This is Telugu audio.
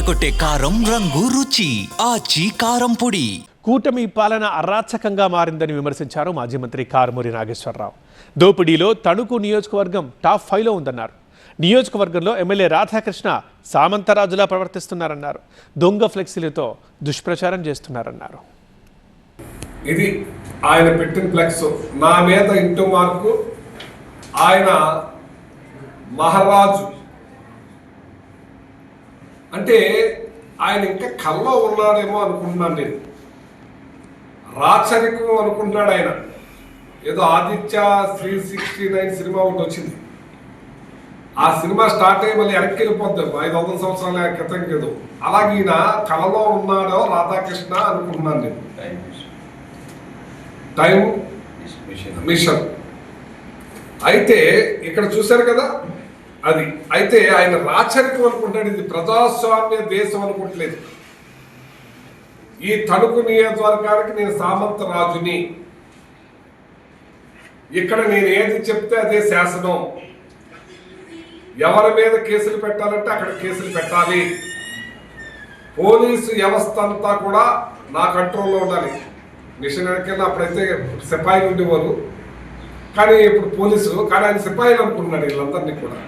అదరకొట్టే కారం రంగు రుచి ఆచి కారం పొడి. కూటమి పాలన అరాచకంగా మారిందని విమర్శించారు మాజీ మంత్రి కారుమూరి నాగేశ్వరరావు. దోపిడీలో తణుకు నియోజకవర్గం టాప్ 5లో ఉందన్నారు. నియోజకవర్గంలో ఎమ్మెల్యే రాధాకృష్ణ సామంతరాజులా ప్రవర్తిస్తున్నారన్నారు. దొంగ ఫ్లెక్సీలతో దుష్ప్రచారం చేస్తున్నారన్నారు. ఇది ఆయన పెట్టిన ఫ్లెక్స్. నా మీద ఇంటూ మార్కు. ఆయన మహారాజు అంటే ఆయన ఇంకా కల్లో ఉన్నాడేమో అనుకుంటున్నాను నేను. రాచరికం అనుకుంటున్నాడు ఆయన. ఏదో ఆదిత్య 369 సినిమా ఒకటి వచ్చింది. ఆ సినిమా స్టార్ట్ అయ్యి మళ్ళీ వెనక్కి వెళ్ళిపోద్దాం 500 సంవత్సరాల క్రితం ఏదో. అలాగే ఈయన కళలో ఉన్నాడో రాధాకృష్ణ అనుకుంటున్నాను నేను. టైం మిషన్ అయితే ఇక్కడ చూశారు కదా, అది అయితే ఆయన రాచరికం అనుకుంటాడు. ఇది ప్రజాస్వామ్య దేశం అనుకుంటలేదు. ఈ తణుకు నియోజకవర్గానికి నేను సామంత రాజుని. ఇక్కడ నేను ఏది చెప్తే అదే శాసనం. ఎవరి మీద కేసులు పెట్టాలంటే అక్కడ కేసులు పెట్టాలి. పోలీసు వ్యవస్థ అంతా కూడా నా కంట్రోల్లో ఉండాలి. మిషనరీకి అప్పుడైతే సిపాయిలు ఉండేవారు, కానీ ఇప్పుడు పోలీసులు. కానీ ఆయన సిపాయిలు అనుకుంటున్నాడు వీళ్ళందరినీ కూడా.